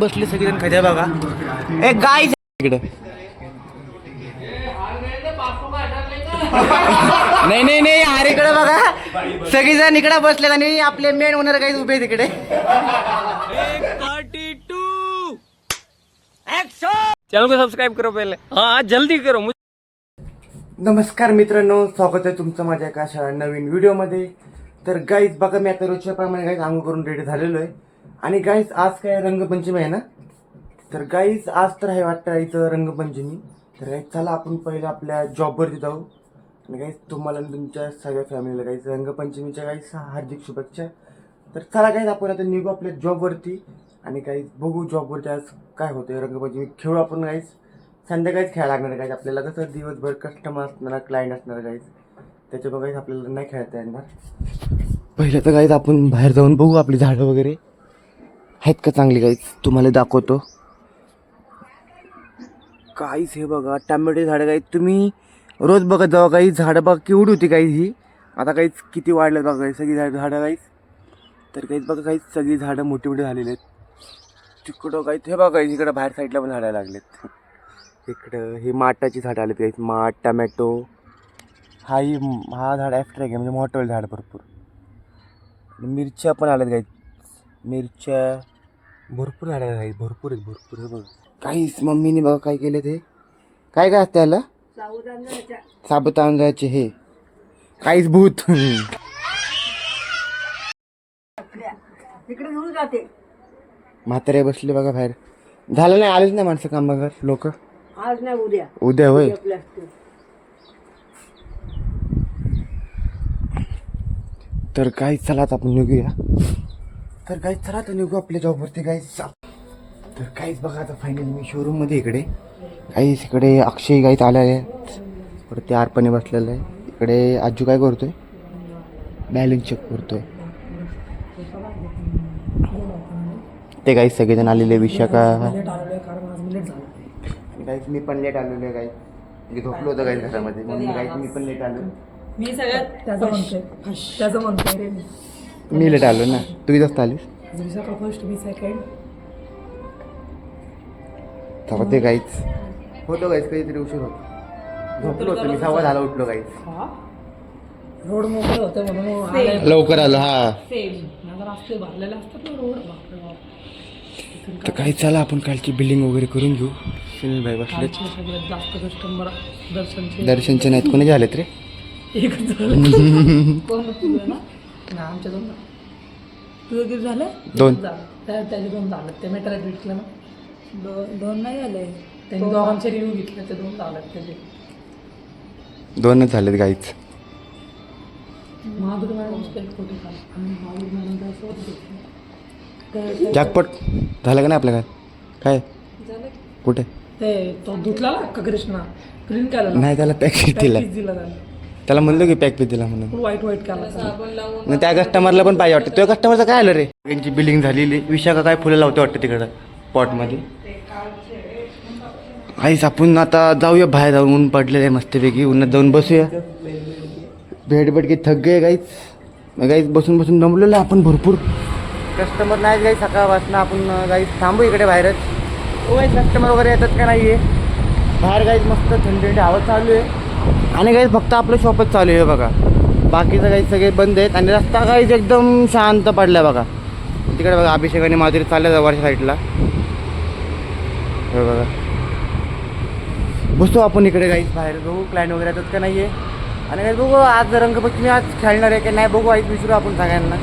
बसले सगळेजण खद्या बघा. ए गाईज इकडे नाही नाही नाही अरे इकडे बघा सगळेजण इकडे बसलेत आणि आपले मेन ओनर गाईज उभे तिकडे. चैनल को सब्सक्राइब करो पहले. हाँ जल्दी करो. नमस्कार मित्रांनो, स्वागत आहे तुमचं माझ्या एका अशा नवीन व्हिडिओमध्ये. तर गाईज बघा मी आता रोजच्या प्रमाणे गाईज आंघोळ करून रेडी झालेलो आहे. आणि गाईज आज काय रंगपंचमी आहे ना, तर गाईज आज तर आहे वाटतं इथं रंगपंचमी. तर गाईज चला आपण पहिलं आपल्या जॉबवरती जाऊ. आणि गाईज तुम्हाला तुमच्या सगळ्या फॅमिलीला गाईज रंगपंचमीच्या गाईज हार्दिक शुभेच्छा. तर चला गाईज आपण आता निघू आपल्या जॉबवरती आणि गाईज बघू जॉबवरती आज काय होतं. रंगपंचमी खेळू आपण गाईज. संध्याकाळीच खेळायला लागणार गाईज आपल्याला, कसं दिवसभर कस्टमर असणार क्लायंट असणार गाईज, त्याच्यामुळे गाईज आपल्याला नाही खेळता येणार. पहिलं तर गाईज आपण बाहेर जाऊन बघू आपली झाडं वगैरे आहेत का चांगली गाईज, तुम्हाला दाखवतो. काहीच हे बघा टॅमॅटो झाडं गाईज, तुम्ही रोज बघत जावा गाईज. झाडं बघा केवढी होती गाईज ही, आता काहीच किती वाढलं बघा गाईज सगळी झाडं गाईज. तर काहीच बघा काहीच सगळी झाडं मोठी मोठी झालेली आहेत. तिकडं गाईज हे बघा गाईज इकडं बाहेर साईडला पण झाडं लागलेत. इकडं हे माठाची झाडं आलेत गाईज, माठ टॅमॅटो. हा झाड ॲफ्टर आहे म्हणजे मोठं झाड भरपूर. मिरच्या पण आल्यात गाईज, मिरच्या भरपूर झाडं आहेत गाईज, भरपूर आहेत भरपूर. हे बघा काहीच मम्मीने बघा काय केलं ते काय काय असतं याला, साबुदाण्याचे हे काहीच भूत. म्हातारे बसले बघा बाहेर. झालं नाही, आलेच नाही माणसं काम बघा लोक. आज नाही उद्या, उद्या होय. तर काही चला आता आपण निघूया. तर काही चला आता निघू आपल्या जॉबवरती काहीच. तर काहीच बघा आता फायनली मी शोरूम मध्ये इकडे काहीच इकडे अक्षय काहीच आलेले आहेत. परत ते आरपणे बसलेलं आहे. इकडे आजू काय करतोय, बॅलन्स चेक करतोय. ते काही सगळेजण आलेले विशाखा. काहीच मी पण लेट आलेलो आहे काही, म्हणजे झोपलो होतं काही घरामध्ये म्हणून काहीच मी पण लेट आलो. मी सगळ्यात त्याचं म्हणतोय रे मी लेट आलो ना, तू जास्त आलीस. फर्स्ट मी सेकंड तेव्हा ते काहीच होतं काहीच काहीतरी उशीर होतो. झोपलो होतो मी, 6 झाला उठलो काहीच. रोड मोकळं होतं म्हणून लवकर आलो. हा सेम रस्ते भरलेले असतात ना रोड. तर काही चला आपण कालची बिल्डिंग वगैरे करून घेऊ. सुनील भाई बसले. सगळ्यात जास्त कस्टमर दर्शनचे नाहीत, कोणी झालेत रे. एकच झालं. कोण तुझं ना आमच्या दोन. तुझं किती झालं? 2 त्याचे 2 झालं. ते मेट्रो भेटलं ना, 2 नाही झाले. त्यांनी दोघांचे रिव्ह्यू घेतले, ते 2 झाले. त्याचे 2च झालेत काहीच. माधुरी मॅडम खोटी झाली आणि माधुरी मॅडम जॅकपॉट झालं का नाही आपल्या काय झालं कुठे. ते तो धुतला का कृष्णा क्लीन केला नाही, त्याला पॅक दिला. दिला त्याला म्हणलो की पॅक पीस दिला म्हणून. वाईट केला. मग त्या कस्टमरला पण पाहिजे वाटतं. तो कस्टमरचं काय आलं रे, त्यांची बिलिंग झालेली. विशाखा काय फुलं लावते वाटतं तिकडं पॉटमध्ये. काहीच आपण आता जाऊया बाहेर जाऊन, ऊन पडलेलं आहे मस्तपैकी. उन्हात जाऊन बसूया. भेट की थक गे काहीच. मग काहीच बसून बसून दमलेलं आपण भरपूर. कस्टमर नाही काही सकाळपासून आपण काही थांबू इकडे बाहेरच. काही कस्टमर वगैरे येतात का नाही आहे बाहेर. काहीच मस्त थंडी हवा चालू आहे आणि काही फक्त आपलं शॉपच चालू आहे बघा. बाकीचं काही सगळे बंद आहेत आणि रस्ता काहीच एकदम शांत पडला आहे बघा. तिकडे बघा अभिषेक आणि माधुरी चालल्या वरच्या साईडला. हे बघा बसतो आपण इकडे काहीच बाहेर. बघू क्लायंट वगैरे येतात का नाही आहे. आणि काही बघू आज रंगपंचमी आज खेळणार आहे की नाही बघू. आईच विचारू आपण सगळ्यांना.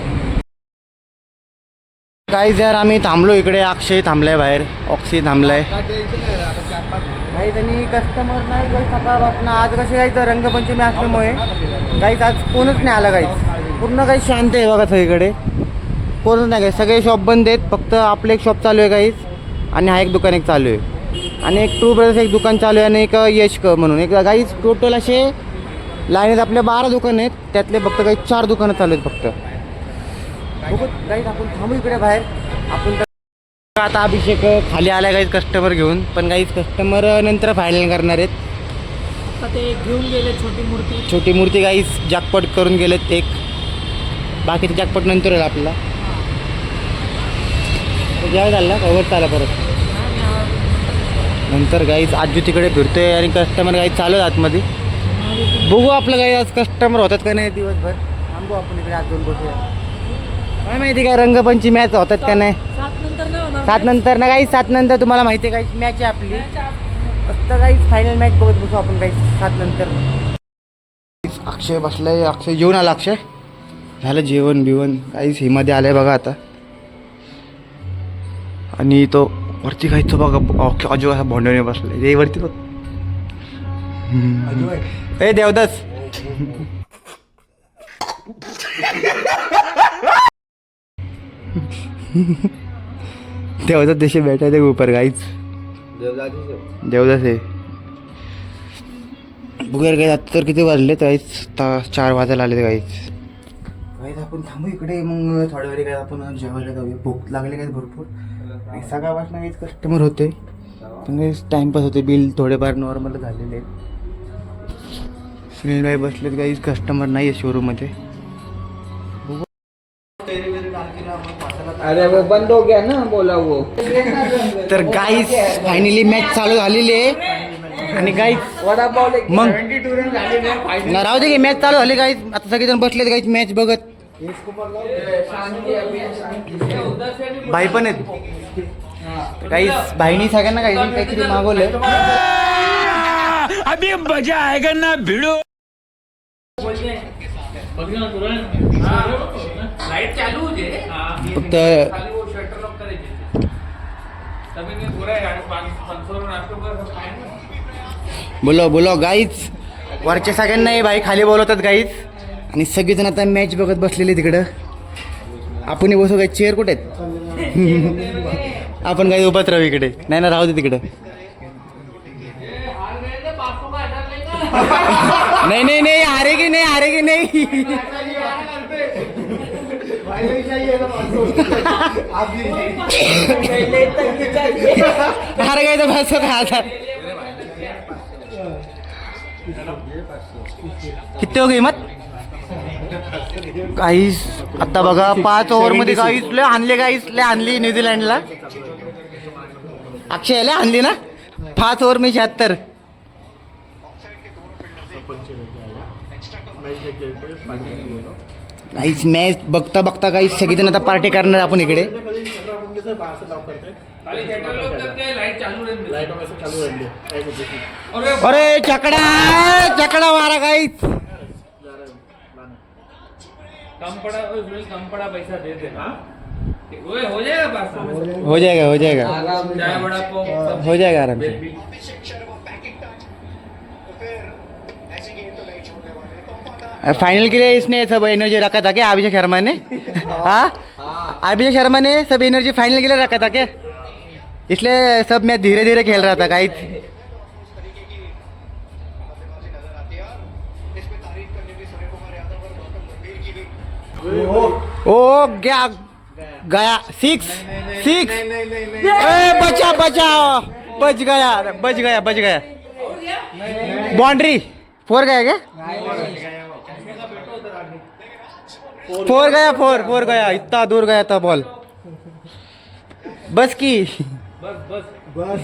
काही जर आम्ही थांबलो इकडे, अक्षय थांबलाय बाहेर, ऑक्सी थांबलाय. काही त्यांनी कस्टमर नाही काही सकाळपासून. आज कसे काही तर रंगपंचमी असल्यामुळे काहीच आज कोणच नाही आलं. काहीच पूर्ण काही शांत आहे बघा सगळीकडे, कोणच नाही. काही सगळे शॉप बंद आहेत. फक्त आपलं एक शॉप चालू आहे काहीच, आणि हा एक दुकान एक चालू आहे, आणि एक ट्रू ब्रदर्स एक दुकान चालू आहे, आणि एक यश म्हणून एक. काहीच टोटल असे लाईनीत आपल्या 12 दुकान आहेत. त्यातले फक्त काही 4 दुकानं चालू आहेत फक्त. बघू काहीच आपण थांबू इकडे बाहेर. आपण आता अभिषेक खाली आलाय काहीच कस्टमर घेऊन, पण काहीच कस्टमर नंतर फायनल करणार आहेत. आता ते घेऊन गेले छोटी मूर्ती काहीच जॅकपॉट करून गेलेत एक. बाकीचे जॅकपॉट नंतर येईल आपल्याला. जेव्हा झालं ना वर चाला परत. नंतर गाईच आजू तिकडे फिरतोय आणि कस्टमर गाईच चालू आहे आतमध्ये. बघू आपलं काही आज कस्टमर होतात का नाही दिवसभर. थांबू आपण इकडे आज 2 बसूया. काय माहिती काय रंगपंचमी मॅच होतात का नाही. 7 नंतर ना काही 7 नंतर तुम्हाला माहिती आहे काही मॅच आहे आपली. फक्त काही फायनल मॅच बघत बसू आपण काही 7 नंतर. अक्षय बसलाय. अक्षय जेवण आला. अक्षय झालं जेवण बिवण काहीच हिमध्ये आलंय बघा आता. आणि तो वरती खायचं बघा अजू असा भोंडवणे बसलाय ते वरती बघ. ए देवदास देवदास देशे बैठा थे ऊपर गाइस. देवदास आहे. बघूया गाईस आता तर किती वाजले गाईस. 4 वाजायला आले गाईस. गाईस आपण थांबू इकडे मग थोड्या वेळी काय आपण जेवायला जाऊया. भूक लागले काय भरपूर. सकाळपासून काहीच कस्टमर होते पण काहीच टाइमपास होते. बिल थोडेफार नॉर्मल झालेले. सुनील भाई बसलेत काहीच कस्टमर नाही आहे शोरूममध्ये. अरे वो बंद हो गया ना बोला वो. तर गाईस फायनली मॅच चालू झालेली आहे. आणि गाईस मग ना राहू दे की मॅच चालू झाली गाईस. आता सगळेजण बसलेत गाईस मॅच बघत. भाई पण आहेत गाईस. भाईनी सगळ्यांना काहीतरी मागवलंय. अभी मजा आएगा ना भिड़ो. लाइट चालू हो जाए फक्त बोलो बोलो गाईच. वरच्या सगळ्यांना हे भाई खाली बोलवतात गाईच. आणि सगळेजण आता मॅच बघत बसलेले तिकडं. आपण बसू काय चेअर कुठे आहेत. आपण काही उभाच राहू इकडे. नाही ना राहू दे तिकडं. नहीं नहीं नहीं हारेगी नहीं हारेगी नहीं. हार गए तो 500 का आता. किती हो गई मत काहीच. आता बघा 5 ओव्हरमध्ये काहीच लय आणले. काहीच लय आणली न्यूझीलंडला. अक्षय लय आणली ना 5 ओव्हर में 76. काहीच मॅच बघता बघता काही सगळेजण आता पार्टी करणार आपण इकडे. अरे चकडा चकडा मारा काहीच. कम पड़ा पैसा दे देना. हो जाएगा हो जाएगा हो जाएगा हो जाएगा आराम से. फाइनल के लिए इसने सब एनर्जी रखा था क्या अभिषेक शर्मा ने. हाँ अभिषेक शर्मा ने सब एनर्जी फाइनल के लिए रखा था क्या. इसलिए सब मैच धीरे धीरे खेल रहा था गाइस. ओ गया गया 6 बचा बचा बच गया. बाउंड्री 4 गया क्या. 4 गया. इतना दूर गया था बॉल. बस की बस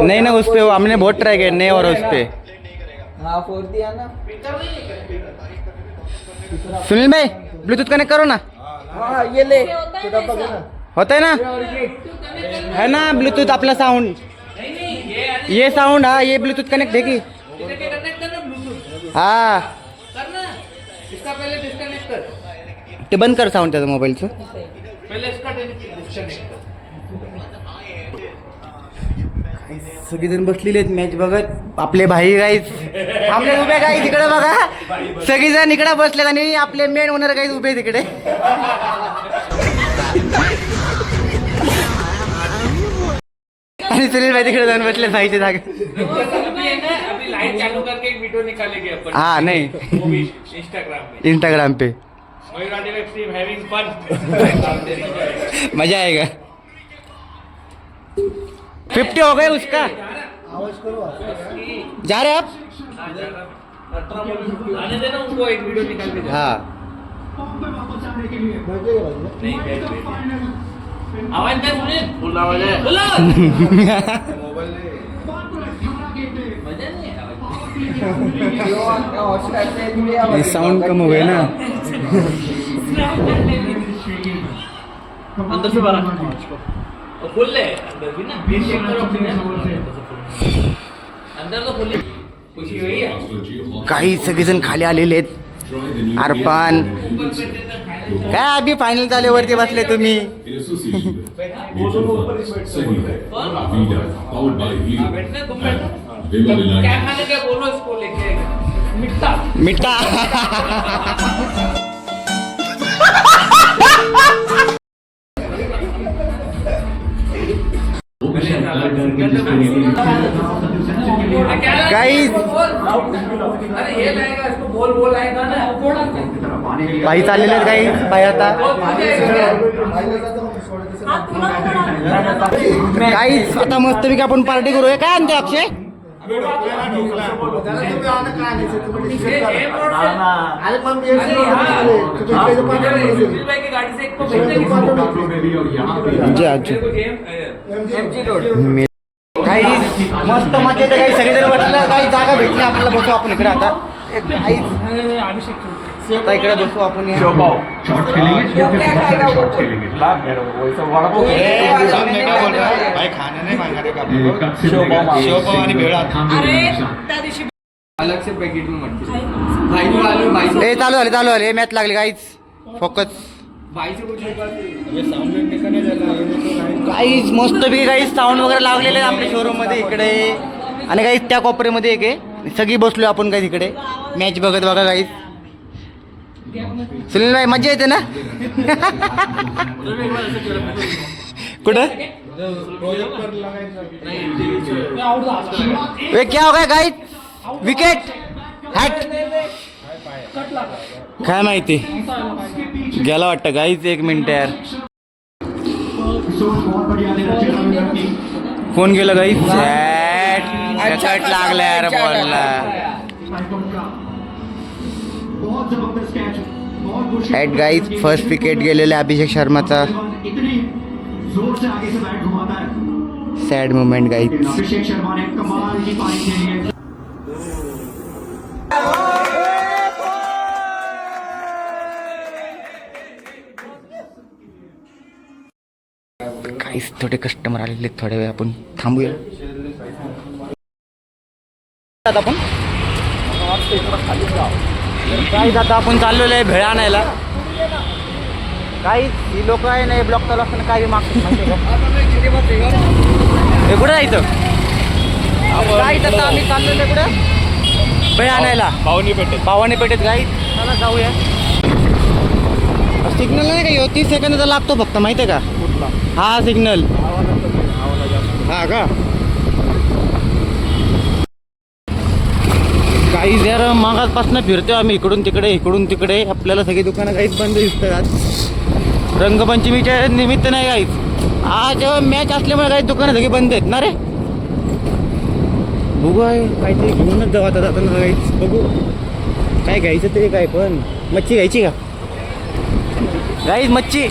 नहीं ना उस पे हमने बहुत ट्राई किया नहीं और उस पे. हाँ 4 दिया ना. सुनील भाई ब्लूटूथ कनेक्ट करो ना. हाँ ये ले होता है ना. है ना ब्लूटूथ अपना साउंड. ये साउंड हाँ ये ब्लूटूथ कनेक्ट है की. हाँ ते बंद कर साउंड त्याचं मोबाईलचं. सगळीजण बसलेले आहेत मॅच बघत. आपले भाई गाईच आपले उभे गाई तिकडे बघा. सगळीजण इकडे बसलेत आणि आपले मेन ओनर गाईच उभे तिकडे. आणि सुनील भाई तिकडे जाऊन बसले भाईच्या जागे. अभी लाइट चालू करके एक वीडियो निकालेंगे अपन. हाँ नहीं वो भी इंस्टाग्राम पे हैविंग फन. मजा आएगा. 50 हो गए उसका. जा रहे आप? आने देना उनको, एक वीडियो निकाल के दे। हाँ आवाज क्या सुने? फुल आवाज है। मजा नहीं आवाज। साउंड कम हो गया ना। अंदर से बाहर और खोल ले अंदर भी ना, बीच चेक करो अपने अंदर तो खोल ले। खुशी हुई है काही सगळेजण खाली आलेले आहेत. अर्पण काय अभि फायनल झाल्यावरती बसले तुम्ही. बैठना तुम बैठो, क्या खाने क्या बोलो इसको लेके मिठा मिठा. Guys. अरे ये लाएगा इसको बोल आएगा ना बाई चाललेले आहेत काही बाई आता. काहीच आता मस्तपैकी आपण पार्टी करूया. काय आणते अक्षय? काही मस्त मजा येते. काही सगळेजण बसलं, काही जागा भेटली आपल्याला, बसू आपण इकडे आता. आता इकडे बसू आपण. भाई खाना नहीं मांगा रे आणि भेळा. अलग से पैकेट में मत ए चालू झाले मॅच लागली. काहीच फोकस काहीच मस्तपैकी काही साऊंड वगैरे लावलेले आहेत आपल्या शोरूम मध्ये इकडे. आणि काही त्या कोपऱ्यामध्ये एक आहे. सगळी बसलो आपण काही तिकडे मॅच बघत बघा. काहीच सुनील भाई मजा येते ना. कुठं क्या हो गया गाइस? विकेट हॅट काय माहिती गेला वाटतं गाईच. 1 मिनिट यार. कोण गेलं गाईच? हॅट लागला यार बॉलला. हॅट गाईज फर्स्ट विकेट गेलेला अभिषेक शर्माचा. Sad moment guys. Abhishek Sharma ने कमाल की पारी खेली है. काहीच थोडे कस्टमर आलेले, थोड्या वेळ आपण थांबूया. आपण काहीच आता आपण चाललेलो आहे भेळा आणायला. काहीच ही लोक आहे ना ब्लॉक चालू असताना काही मागतात माहिती का. हे कुठं जायचं? काहीच आता आम्ही चाललेलो आहे कुठं भेळ आणायला. पावणी पेठेत गाईच. चला जाऊया. सिग्नल नाही का ह्यो 30 सेकंदाचा लागतो फक्त माहिती आहे का. हा सिग्नल हा का. काही जर मागासपासून फिरतोय आम्ही इकडून तिकडे. आपल्याला सगळी दुकानं काहीच बंद दिसतात. रंगपंचमीच्या निमित्त नाही काहीच. आज मॅच असल्यामुळे काही दुकानं सगळी बंद आहेत ना रे. बघू आहे काहीतरी घेऊनच जाऊ आता जाताना. काहीच बघू काय घ्यायचं तरी. काय पण मच्छी घ्यायची का गाईज? मच्छी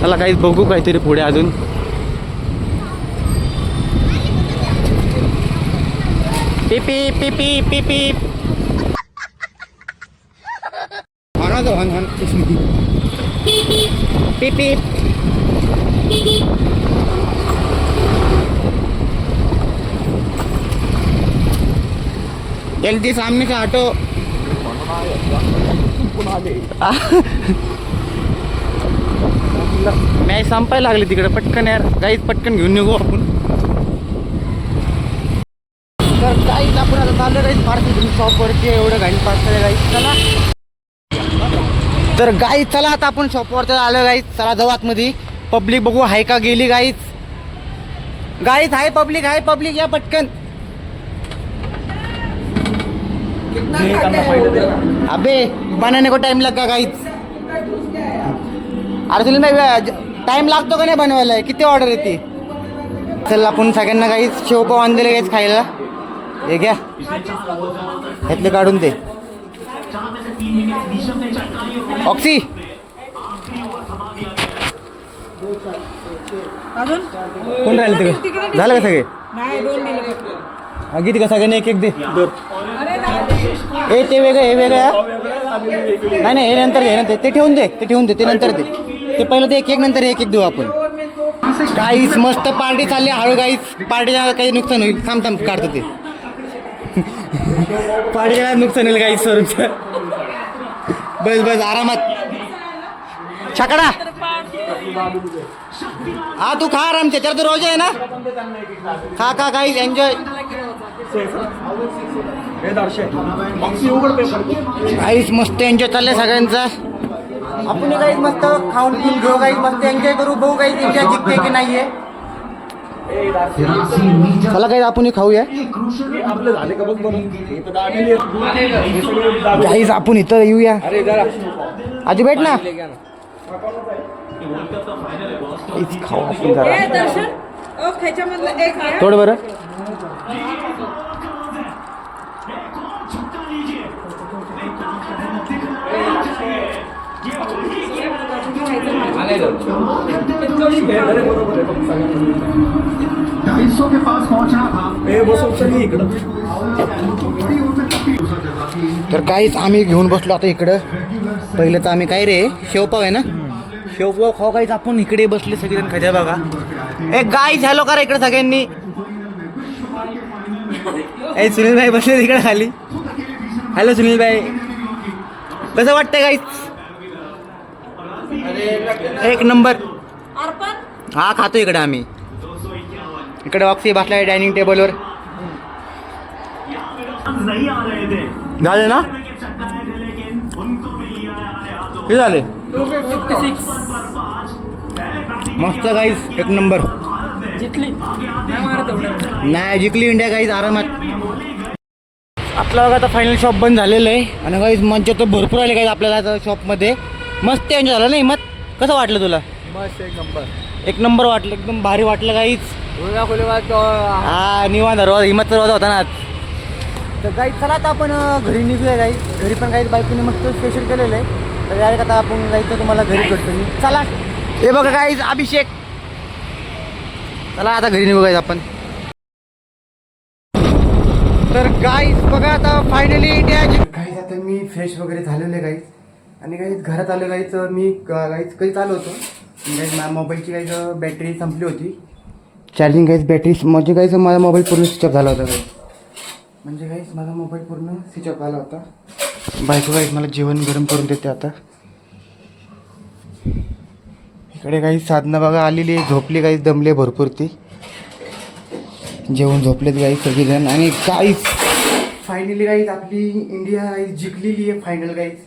चला काहीच बघू काहीतरी पुढे अजून. पिपी पिपी पिपी पिपी. जल्दी सामने से हटो. मॅच संपायला लागली तिकडे. पटकन यार काहीच पटकन घेऊन निघू आपण. तर काहीच आपण आता चाललं काहीच पार्सल शॉपवरती. एवढं घाई पार्सल काहीच. चला तर गाईच चला आता आपण शॉपवरती आलो गाईच. चला जाऊ आतमध्ये. पब्लिक बघू आहे का गेली गाईच. गाईच आहे पब्लिक या पटकन. अबे बनाने को टाइम लगा गाईच. अरे सुनील भाई टाइम लागतो का नाही बनवायला? किती ऑर्डर येते? चल आपण सगळ्यांना काही शेवपाव आणलेले काहीच खायला. हे घ्या, ह्यातले काढून दे. ऑक्सी अजून कोण राहिले तिकडे? झालं का सगळे? नाही, 2 दिले. किती का सगळ्यांनी एक एक दे. अरे नाही. ए ते वेगळं, हे वेगळं हा? नाही नाही, हे नंतर घे, नंतर ते ठेवून दे, ते ठेवून दे, ते नंतर दे. ते पहिलं ते एक एक नंतर एक एक देऊ आपण. काहीच मस्त पार्टी चालली हळू. काहीच पार्टीला काही नुकसान होईल. थांब थांब काढतो ते. पार्टीला नुकसान होईल काही स्वरूपचं. बस बस आरामात. छकडा हा तू खा आराम. त्याच्यावर तर रोज आहे ना. खा खा काहीच एन्जॉय. काहीच मस्त एन्जॉय चाललंय सगळ्यांचा. आपण काहीच मस्त खाऊन पिऊन घेऊ. काहीच मस्त एन्जॉय करू. बघू काहीच इंडिया जिंकते की नाहीये. चला काही आपण खाऊया. काहीच आपण इथं येऊया. आजी भेट ना. खाऊ आपण जरा. दर्शन ह्याच्यामधलं एक आहे. थोडं बरं. ढाईसौ के पास पहुंचना था। तर काहीच आम्ही घेऊन बसलो आता इकडं. पहिलं तर आम्ही काय रे शेवपाव आहे ना, शेवपाव खाऊ. काहीच आपण इकडे बसले सगळेजण खाजा बघा. एक गाईच हॅलो करा इकडे सगळ्यांनी. ए सुनील भाई बसले तिकडे खाली. हॅलो सुनील भाई, कसं वाटतंय गाईच? एक नंबर. हा खातो इकडे आम्ही. इकडे ऑक्सी बसला आहे डायनिंग टेबलवर. नहीं आ रहे थे, झाले ना? हे झाले 256 मस्त गाईस. एक नंबर. जिंकली नाही मारत एवढं. नाही जिंकली इंडिया गाईज आरामात. आपलं बघा आता फायनल शॉप बंद झालेलं आहे. आणि गाईज मज्जा तर भरपूर आले गाईज आपल्याला आता शॉपमध्ये. मस्त एन्जॉय झालं नाही मत? कसं वाटलं तुला? मस्त एक नंबर. एक नंबर वाटलं. एकदम भारी वाटलं गाईज. हा निवांत हिमत दरवाजा होता ना आज. तर गाईज चला आता आपण घरी निघूया गाईज. घरी पण गाईज बायकोने मस्त स्पेशल केलेलं आहे. तर डायरेक्ट आता आपण जायचं तुम्हाला घरी करतो मी. चला हे बघा गाईज अभिषेक. चला आता घरी निघू गाईज आपण. तर गाईज बघा आता फायनली इंडिया गाईज. आता मी फ्रेश वगैरे झालेलो आहे गाईज. आणि गाईज घरात आलो गाईज. मी गाईज कधीच आलो होतो. गाईज मोबाईलची गाईज बॅटरी संपली होती. चार्जिंग गाईज बॅटरी म्हणजे गाईज माझा मोबाईल पूर्ण स्विच ऑफ झाला होता गाईज. म्हणजे गाईज माझा मोबाईल पूर्ण स्विच ऑफ झाला होता. बायको गाईज मला जेवण गरम करून देते आता. इकडे गाईज साधना बघा आलेली आहे. झोपली गाईज, दमले भरपूर ती. जेवण झोपलेत गाईज सगळेजण. आणि गाईज फायनली गाईज आपली इंडिया गाईज जिंकलेली आहे फायनल गाईज.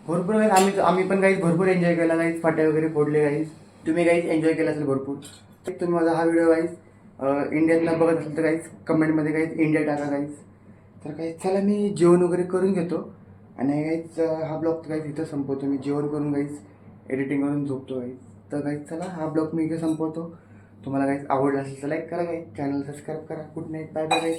भरपूर गाईज आम्ही पण गाईज भरपूर एन्जॉय केला गाईज. फाट्या वगैरे फोडले गाईज. तुम्ही गाईज एन्जॉय केला असेल भरपूर. तुम्ही माझा हा व्हिडिओ गाईज इंडियातनं बघत असेल तर गाईज कमेंटमध्ये गाईज इंडिया टाका गाईज. तर गाईज चला मी जेवण वगैरे करून घेतो. आणि गाईज हा ब्लॉग गाईज इथं संपवतो मी. जेवण करून गाईज एडिटिंग करून झोपतो गाईज. तर गाईज चला हा ब्लॉग मी इथे संपवतो. तुम्हाला गाईज आवडला असेल तर लाईक करा गाईज. चॅनल सबस्क्राईब करा. Good night. Bye bye guys.